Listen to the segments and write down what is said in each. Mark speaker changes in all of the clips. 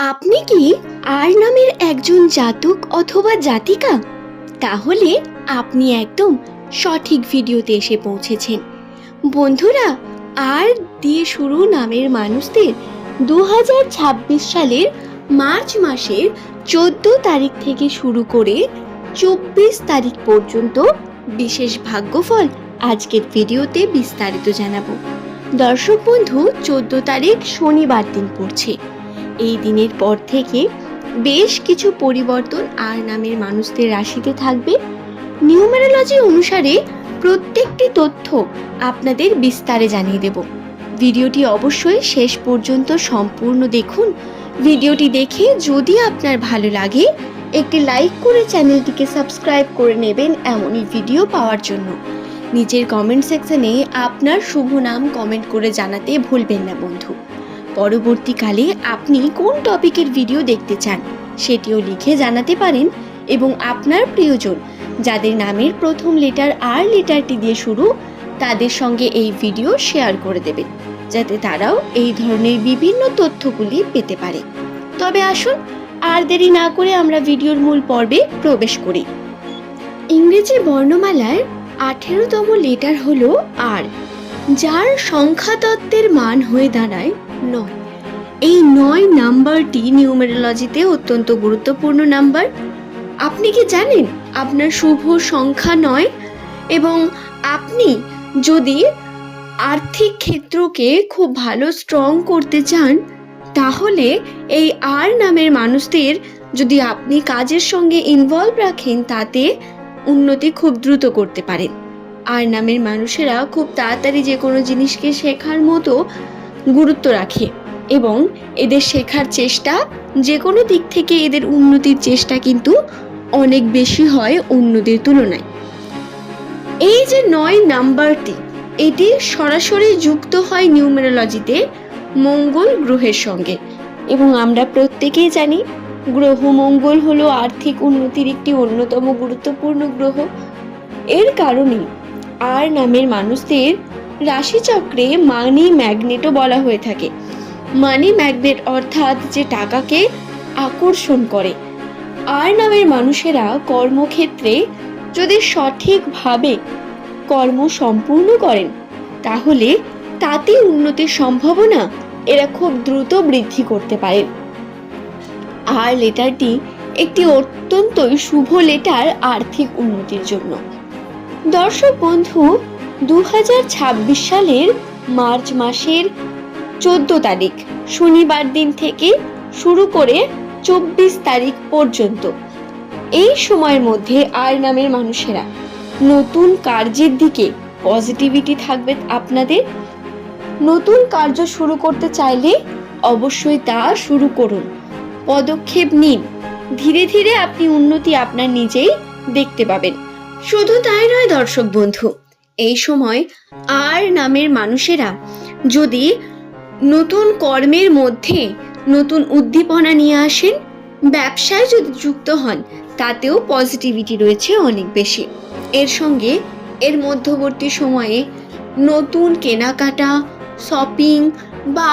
Speaker 1: আপনি কি আর নামের একজন জাতক অথবা জাতিকা? তাহলে আপনি একদম সঠিক ভিডিওতে এসে পৌঁছেছেন। বন্ধুরা, আর দিয়ে শুরু নামের মানুষদের 2026 সালের মার্চ মাসের 14 তারিখ থেকে শুরু করে 24 তারিখ পর্যন্ত বিশেষ ভাগ্যফল আজকের ভিডিওতে বিস্তারিত জানাবো। দর্শক বন্ধু, 14 তারিখ শনিবার দিন পড়ছে। এই দিনের পর থেকে বেশ কিছু পরিবর্তন আর নামের মানুষদের রাশিতে থাকবে। নিউমেরোলজি অনুসারে প্রত্যেকটি তথ্য আপনাদের বিস্তারে জানিয়ে দেব। ভিডিওটি অবশ্যই শেষ পর্যন্ত সম্পূর্ণ দেখুন। ভিডিওটি দেখে যদি আপনার ভালো লাগে একটি লাইক করে চ্যানেলটিকে সাবস্ক্রাইব করে নেবেন এমনই ভিডিও পাওয়ার জন্য। নিচের কমেন্ট সেকশনে আপনার শুভ নাম কমেন্ট করে জানাতে ভুলবেন না বন্ধু। পরবর্তীকালে আপনি কোন টপিকের ভিডিও দেখতে চান সেটিও লিখে জানাতে পারেন এবং আপনার প্রিয়জন যাদের নামের প্রথম লেটার আর লেটারটি দিয়ে শুরু তাদের সঙ্গে এই ভিডিও শেয়ার করে দেবেন, যাতে তারাও এই ধরনের বিভিন্ন তথ্যগুলি পেতে পারে। তবে আসুন আর দেরি না করে আমরা ভিডিওর মূল পর্বে প্রবেশ করি। ইংরেজি বর্ণমালার 18তম লেটার হলো আর, যার সংখ্যাতত্ত্বের মান হয়ে দাঁড়ায় 9। এই 9 নাম্বারটি নিউমেরোলজিতে অত্যন্ত গুরুত্বপূর্ণ নাম্বার। আপনি কি জানেন আপনার শুভ সংখ্যা 9? এবং আপনি যদি আর্থিক ক্ষেত্রকে খুব ভালো স্ট্রং করতে চান, তাহলে এই আর নামের মানুষদের যদি আপনি কাজের সঙ্গে ইনভলভ রাখেন, তাতে উন্নতি খুব দ্রুত করতে পারেন। আর নামের মানুষেরা খুব তাড়াতাড়ি যে কোনো জিনিসকে শেখার মতো গুরুত্ব রাখে এবং এদের শেখার চেষ্টা, যে কোনো দিক থেকে এদের উন্নতির চেষ্টা কিন্তু অনেক বেশি হয় অন্যদের তুলনায়। এই যে 9 নাম্বারটি, এটি সরাসরি যুক্ত হয় নিউমেরোলজিতে মঙ্গল গ্রহের সঙ্গে এবং আমরা প্রত্যেকেই জানি গ্রহ মঙ্গল হলো আর্থিক উন্নতির একটি অন্যতম গুরুত্বপূর্ণ গ্রহ। এর কারণে আর নামের মানুষদের রাশিচক্রে মানি ম্যাগনেটও বলা হয়ে থাকে। মানি ম্যাগনেট অর্থাৎ যে টাকাকে আকর্ষণ করে। আর নামের মানুষেরা কর্মক্ষেত্রে যদি সঠিকভাবে কর্ম সম্পূর্ণ করেন, তাহলে তাতে উন্নতির সম্ভাবনা এরা খুব দ্রুত বৃদ্ধি করতে পারেন। আর লেটারটি একটি অত্যন্তই শুভ লেটার আর্থিক উন্নতির জন্য। দর্শক বন্ধু, 2026 সালের মার্চ মাসের 14 তারিখ শনিবার দিন থেকে শুরু করে 24 তারিখ পর্যন্ত এই সময়ের মধ্যে আর নামের মানুষেরা নতুন কার্যের দিকে পজিটিভিটি থাকবে। আপনাদের নতুন কার্য শুরু করতে চাইলে অবশ্যই তা শুরু করুন, পদক্ষেপ নিন। ধীরে ধীরে আপনি উন্নতি আপনার নিজেই দেখতে পাবেন। শুধু তাই নয় দর্শক বন্ধু, এই সময় আর নামের মানুষেরা যদি নতুন কর্মের মধ্যে নতুন উদ্দীপনা নিয়ে আসেন, ব্যবসায় যদি যুক্ত হন, তাতেও পজিটিভিটি রয়েছে অনেক বেশি। এর সঙ্গে এর মধ্যবর্তী সময়ে নতুন কেনাকাটা, শপিং বা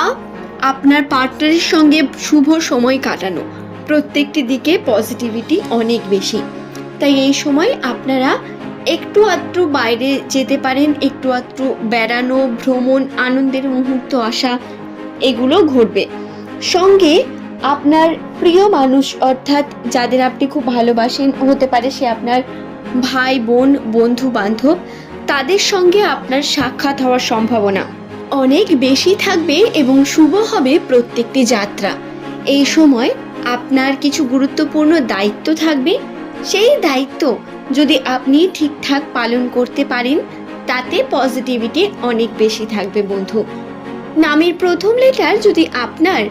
Speaker 1: আপনার পার্টনারের সঙ্গে শুভ সময় কাটানো, প্রত্যেকটি দিকে পজিটিভিটি অনেক বেশি। তাই এই সময় আপনারা একটু আধটু বাইরে যেতে পারেন, একটু আধটু বেড়ানো, ভ্রমণ, আনন্দের মুহূর্ত আসা, এগুলো ঘটবে। সঙ্গে আপনার প্রিয় মানুষ অর্থাৎ যাদের আপনি খুব ভালোবাসেন, হতে পারে সে আপনার ভাই বোন, বন্ধু বান্ধব, তাদের সঙ্গে আপনার সাক্ষাৎ হওয়ার সম্ভাবনা অনেক বেশি থাকবে এবং শুভ হবে প্রত্যেকটি যাত্রা। এই সময় আপনার কিছু গুরুত্বপূর্ণ দায়িত্ব থাকবে। সেই দায়িত্ব যদি আপনি ঠিকঠাক পালন করতে পারেন, তাতে পজিটিভিটি অনেক বেশি থাকবে বন্ধু। নামের প্রথম লেটার যদি আপনার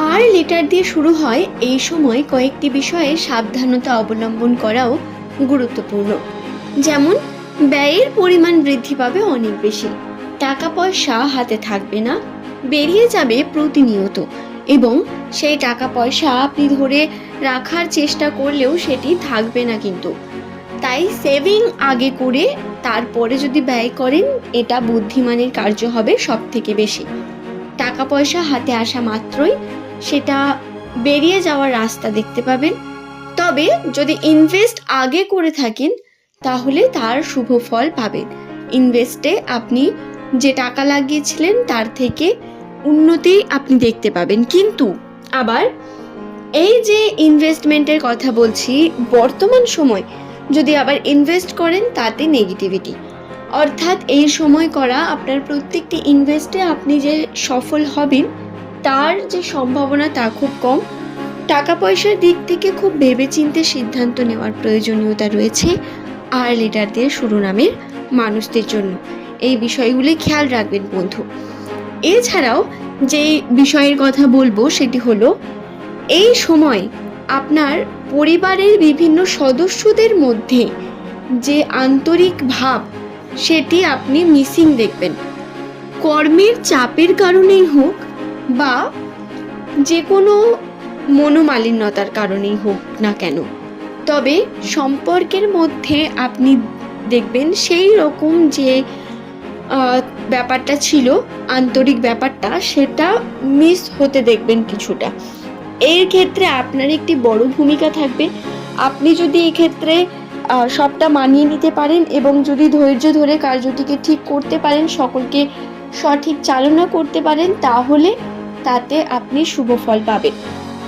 Speaker 1: আর লেটার দিয়ে শুরু হয়, এই সময় কয়েকটি বিষয়ে সাবধানতা অবলম্বন করাও গুরুত্বপূর্ণ। যেমন ব্যয়ের পরিমাণ বৃদ্ধি পাবে অনেক বেশি, টাকা পয়সা হাতে থাকবে না, বেরিয়ে যাবে প্রতিনিয়ত এবং সেই টাকা পয়সা আপনি ধরে রাখার চেষ্টা করলেও সেটি থাকবে না কিন্তু। তাই সেভিং আগে করে তারপরে যদি ব্যয় করেন, এটা বুদ্ধিমানের কার্য হবে সব থেকে বেশি। টাকা পয়সা হাতে আসা মাত্রই সেটা বেরিয়ে যাওয়ার রাস্তা দেখতে পাবেন। তবে যদি ইনভেস্ট আগে করে থাকেন তাহলে তার শুভ ফল পাবেন। ইনভেস্টে আপনি যে টাকা লাগিয়েছিলেন তার থেকে উন্নতি আপনি দেখতে পাবেন। কিন্তু আবার এই যে ইনভেস্টমেন্টের কথা বলছি, বর্তমান সময় যদি আবার ইনভেস্ট করেন তাতে নেগেটিভিটি, অর্থাৎ এই সময় করা আপনার প্রত্যেকটি ইনভেস্টে আপনি যে সফল হবেন তার যে সম্ভাবনা তা খুব কম। টাকা পয়সার দিক থেকে খুব ভেবেচিন্তে সিদ্ধান্ত নেওয়ার প্রয়োজনীয়তা রয়েছে আর লিটার দিয়ে শুরু নামের মানুষদের জন্য। এই বিষয়গুলি খেয়াল রাখবেন বন্ধু। এছাড়াও যে বিষয়ের কথা বলবো সেটি হলো, এই সময় আপনার পরিবারের বিভিন্ন সদস্যদের মধ্যে যে আন্তরিক ভাব সেটি আপনি মিসিং দেখবেন। কর্মের চাপের কারণেই হোক বা যে কোনো মনোমালিন্যতার কারণেই হোক না কেন, তবে সম্পর্কের মধ্যে আপনি দেখবেন সেই রকম যে ব্যাপারটা ছিল, আন্তরিক ব্যাপারটা, সেটা মিস হতে দেখবেন কিছুটা। এর ক্ষেত্রে আপনার একটি বড় ভূমিকা থাকবে। আপনি যদি এক্ষেত্রে সবটা মানিয়ে নিতে পারেন এবং যদি ধৈর্য ধরে কার্যটিকে ঠিক করতে পারেন, সকলকে সঠিক চালনা করতে পারেন, তাহলে তাতে আপনি শুভ ফল পাবেন।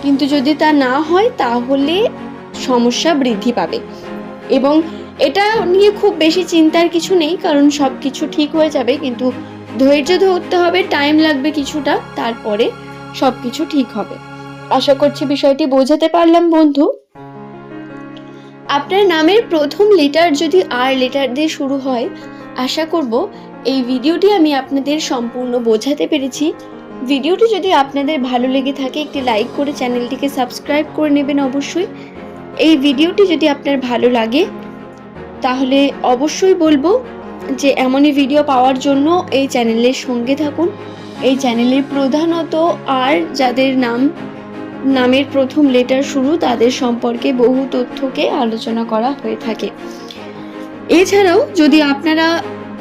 Speaker 1: কিন্তু যদি তা না হয় তাহলে সমস্যা বৃদ্ধি পাবে। এবং এটা নিয়ে খুব বেশি চিন্তার কিছু নেই, কারণ সব কিছু ঠিক হয়ে যাবে। কিন্তু ধৈর্য ধরতে হবে, টাইম লাগবে কিছুটা, তারপরে সব কিছু ঠিক হবে। আশা করছি বিষয়টি বোঝাতে পারলাম বন্ধু। আপনার নামের প্রথম লেটার যদি আর লেটার দিয়ে শুরু হয়, আশা করব এই ভিডিওটি আমি আপনাদের সম্পূর্ণ বোঝাতে পেরেছি। ভিডিওটি যদি আপনাদের ভালো লেগে থাকে একটি লাইক করে চ্যানেলটিকে সাবস্ক্রাইব করে নেবেন অবশ্যই। এই ভিডিওটি যদি আপনার ভালো লাগে তাহলে অবশ্যই বলবো যে এমনই ভিডিও পাওয়ার জন্য এই চ্যানেলের সঙ্গে থাকুন। এই চ্যানেলের প্রধানত আর যাদের নামের প্রথম লেটার শুরু তাদের সম্পর্কে বহু তথ্যকে আলোচনা করা হয়ে থাকে। এছাড়াও যদি আপনারা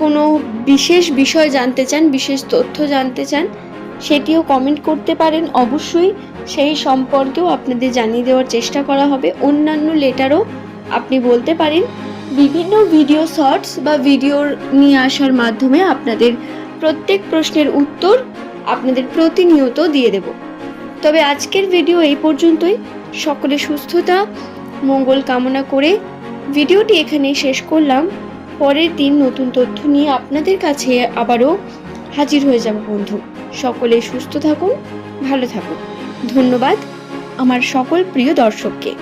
Speaker 1: কোনো বিশেষ বিষয় জানতে চান, বিশেষ তথ্য জানতে চান, সেটিও কমেন্ট করতে পারেন। অবশ্যই সেই সম্পর্কেও আপনাদের জানিয়ে দেওয়ার চেষ্টা করা হবে। অন্যান্য লেটারও আপনি বলতে পারেন। বিভিন্ন ভিডিও শর্টস বা ভিডিওর নিয়ে আসার মাধ্যমে আপনাদের প্রত্যেক প্রশ্নের উত্তর আপনাদের প্রতিনিয়ত দিয়ে দেব। তবে আজকের ভিডিও এই পর্যন্তই। সকলে সুস্থতা মঙ্গল কামনা করে ভিডিওটি এখানেই শেষ করলাম। পরের দিন নতুন তথ্য নিয়ে আপনাদের কাছে আবারও হাজির হয়ে যাব বন্ধু। সকলে সুস্থ থাকুন, ভালো থাকুন। ধন্যবাদ আমার সকল প্রিয় দর্শককে।